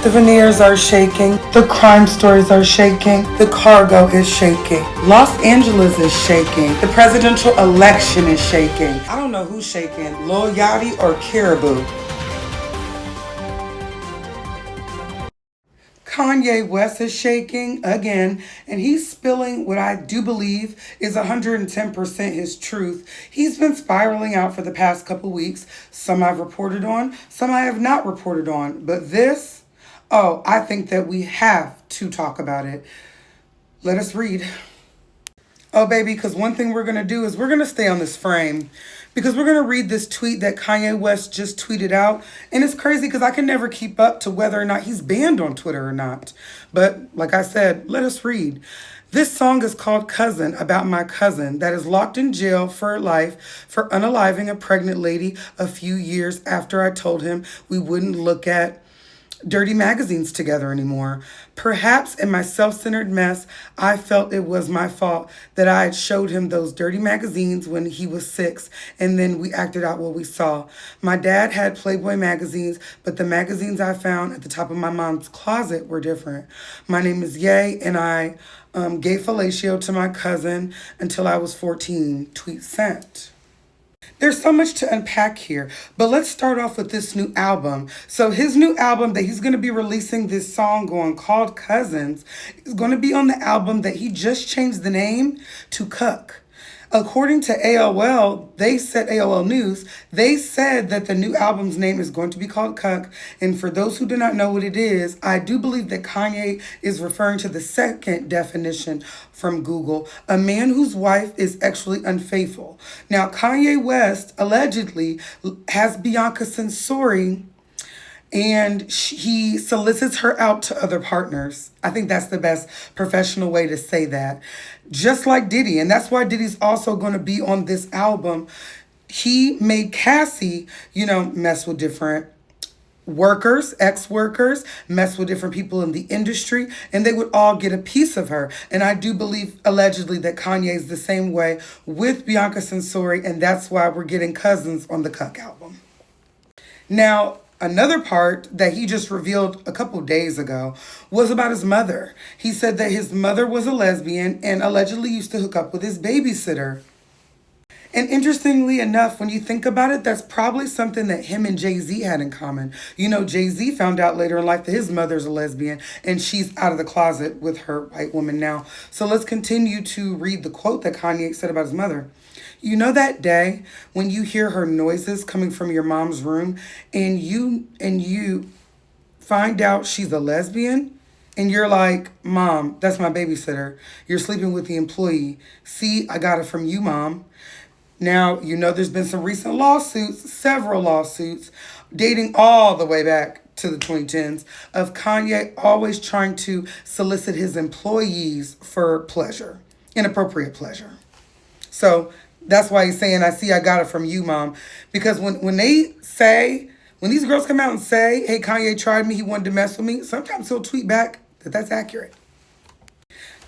The veneers are shaking. The crime stories are shaking. The cargo is shaking. Los Angeles is shaking. The presidential election is shaking. I don't know who's shaking, Lil Yachty or Caribou. Kanye West is shaking again, and he's spilling what I do believe is 110% his truth. He's been spiraling out for the past couple weeks. Some I've reported on, some I have not reported on. But this, oh, I think that we have to talk about it. Let us read. Oh, baby, because one thing we're going to do is we're going to stay on this frame because we're going to read this tweet that Kanye West just tweeted out. And it's crazy because I can never keep up to whether or not he's banned on Twitter or not. But like I said, let us read. This song is called Cousin, about my cousin that is locked in jail for life for unaliving a pregnant lady a few years after I told him we wouldn't look at dirty magazines together anymore. Perhaps in my self-centered mess, I felt it was my fault that I had showed him those dirty magazines when he was 6, and then we acted out what we saw. My dad had Playboy magazines, but the magazines I found at the top of my mom's closet were different. My name is Ye, and I gave fellatio to my cousin until I was 14. Tweet sent. There's so much to unpack here, but let's start off with this new album. So his new album that he's going to be releasing this song on called Cousins is going to be on the album that he just changed the name to Cuck. According to AOL, AOL News, they said that the new album's name is going to be called Cuck. And for those who do not know what it is, I do believe that Kanye is referring to the second definition from Google, a man whose wife is actually unfaithful. Now, Kanye West allegedly has Bianca Censori, and he solicits her out to other partners. I think that's the best professional way to say that. Just like Diddy, and that's why Diddy's also going to be on this album. He made Cassie, mess with different workers, ex-workers, mess with different people in the industry, and they would all get a piece of her. And I do believe, allegedly, that Kanye is the same way with Bianca Censori, and that's why we're getting Cousins on the Cuck album. Now, another part that he just revealed a couple days ago was about his mother. He said that his mother was a lesbian and allegedly used to hook up with his babysitter. And interestingly enough, when you think about it, that's probably something that him and Jay-Z had in common. Jay-Z found out later in life that his mother's a lesbian and she's out of the closet with her white woman now. So let's continue to read the quote that Kanye said about his mother. You know that day when you hear her noises coming from your mom's room and you find out she's a lesbian and you're like, Mom, that's my babysitter. You're sleeping with the employee. See, I got it from you, Mom. Now, there's been some recent lawsuits, several lawsuits, dating all the way back to the 2010s, of Kanye always trying to solicit his employees for pleasure, inappropriate pleasure. So that's why he's saying, I got it from you, Mom. Because when these girls come out and say, hey, Kanye tried me, he wanted to mess with me, sometimes he'll tweet back that that's accurate.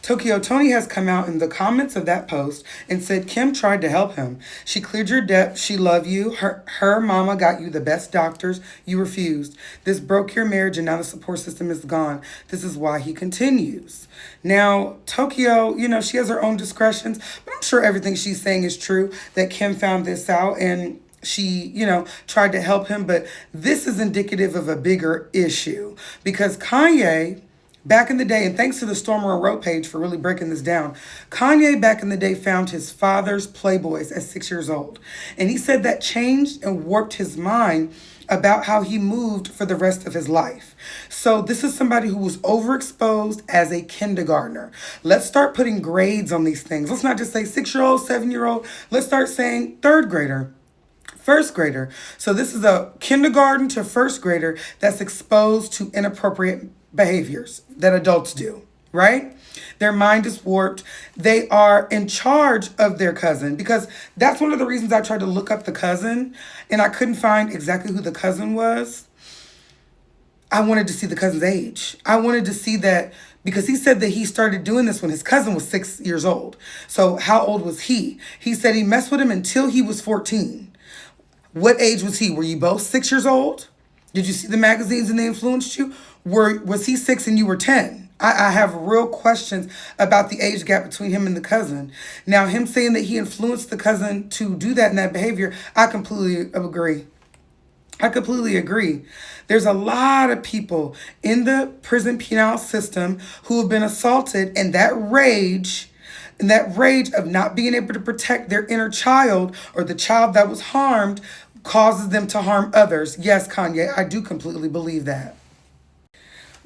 Tokyo Toni has come out in the comments of that post and said Kim tried to help him. She cleared your debt. She loved you. Her mama got you the best doctors. You refused. This broke your marriage and now the support system is gone. This is why he continues. Now, Tokyo, she has her own discretions, but I'm sure everything she's saying is true, that Kim found this out and she, tried to help him. But this is indicative of a bigger issue because Kanye, back in the day, and thanks to the Stormer and Rope page for really breaking this down, Kanye back in the day found his father's Playboys at 6 years old. And he said that changed and warped his mind about how he moved for the rest of his life. So this is somebody who was overexposed as a kindergartner. Let's start putting grades on these things. Let's not just say 6-year-old, 7-year-old. Let's start saying third grader, first grader. So this is a kindergarten to first grader that's exposed to inappropriate behaviors that adults do, right? Their mind is warped. They are in charge of their cousin because that's one of the reasons I tried to look up the cousin and I couldn't find exactly who the cousin was. I wanted to see the cousin's age. I wanted to see that because he said that he started doing this when his cousin was 6 years old. So how old was he? He said he messed with him until he was 14. What age was he? Were you both 6 years old? Did you see the magazines and they influenced you? Was he 6 and you were 10? I have real questions about the age gap between him and the cousin. Now, him saying that he influenced the cousin to do that and that behavior, I completely agree. I completely agree. There's a lot of people in the prison penal system who have been assaulted, and that rage of not being able to protect their inner child or the child that was harmed causes them to harm others. Yes, Kanye, I do completely believe that.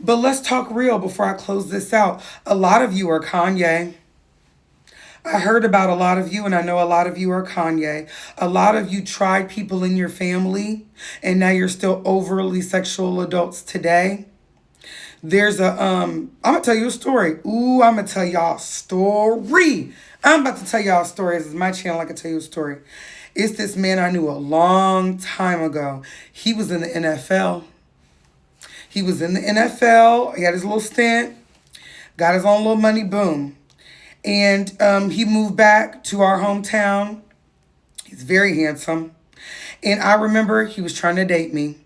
But let's talk real before I close this out. A lot of you are Kanye. I heard about a lot of you, and I know a lot of you are Kanye. A lot of you tried people in your family, and now you're still overly sexual adults today. I'm gonna tell you a story. Ooh, I'm gonna tell y'all a story. I'm about to tell y'all a story. This is my channel. I can tell you a story. It's this man I knew a long time ago. He was in the NFL. He was in the NFL. He had his little stint, got his own little money, boom. And he moved back to our hometown. He's very handsome. And I remember he was trying to date me.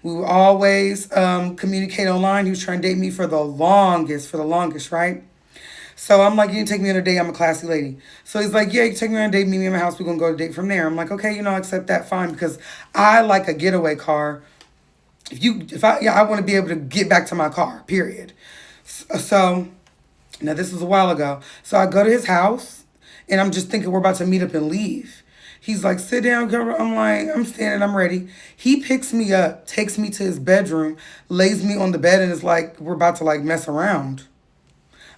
We would always communicate online. He was trying to date me for the longest, right? So I'm like, you can take me on a date. I'm a classy lady. So he's like, yeah, you can take me on a date, meet me in my house. We're going to go to a date from there. I'm like, okay, I'll accept that, fine. Because I like a getaway car. I want to be able to get back to my car, period. So now this was a while ago. So I go to his house and I'm just thinking we're about to meet up and leave. He's like, sit down, girl. I'm like, I'm standing, I'm ready. He picks me up, takes me to his bedroom, lays me on the bed, and is like, we're about to like mess around.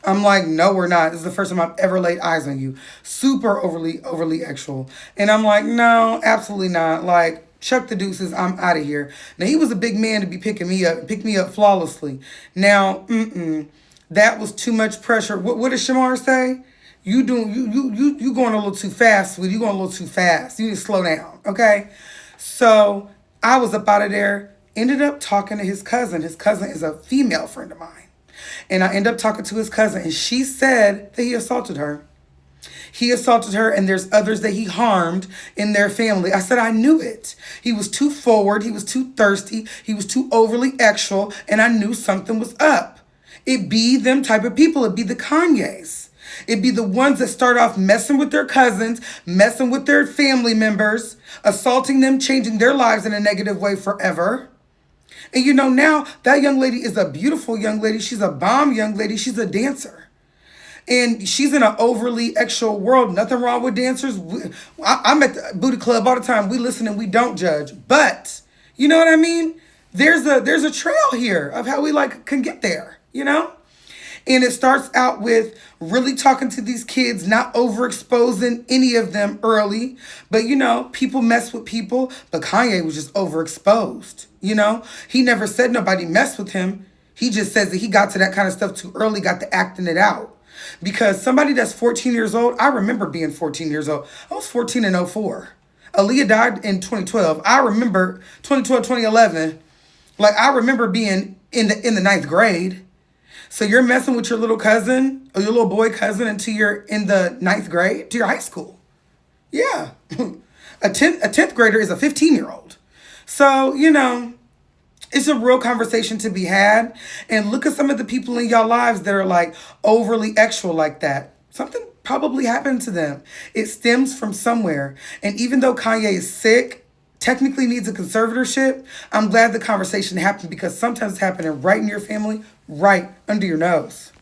I'm like, no, we're not. This is the first time I've ever laid eyes on you. Super overly sexual. And I'm like, no, absolutely not. Like, chuck the deuces. I'm out of here. Now, he was a big man to be picking me up, pick me up flawlessly. Now, that was too much pressure. What did Shamar say? You going a little too fast, sweetie. You going a little too fast. You need to slow down, okay? So I was up out of there. Ended up talking to his cousin. His cousin is a female friend of mine. And I end up talking to his cousin, and she said that he assaulted her. He assaulted her, and there's others that he harmed in their family. I said, I knew it. He was too forward. He was too thirsty. He was too overly sexual, and I knew something was up. It be them type of people. It be the Kanyes. It be the ones that start off messing with their cousins, messing with their family members, assaulting them, changing their lives in a negative way forever. And now that young lady is a beautiful young lady. She's a bomb young lady. She's a dancer. And she's in an overly sexual world. Nothing wrong with dancers. I'm at the booty club all the time. We listen and we don't judge. But, you know what I mean? There's a trail here of how we can get there, And it starts out with really talking to these kids, not overexposing any of them early. But, people mess with people. But Kanye was just overexposed, He never said nobody messed with him. He just says that he got to that kind of stuff too early, got to acting it out. Because somebody that's 14 years old, I remember being 14 years old. I was 14 in '04. Aaliyah died in 2012. I remember 2012, 2011. I remember being in the ninth grade. So you're messing with your little cousin or your little boy cousin until you're in the ninth grade to your high school. Yeah. A 10th grader is a 15-year-old. So, it's a real conversation to be had. And look at some of the people in y'all lives that are overly sexual like that. Something probably happened to them. It stems from somewhere. And even though Kanye is sick, technically needs a conservatorship, I'm glad the conversation happened because sometimes it's happening right in your family, right under your nose.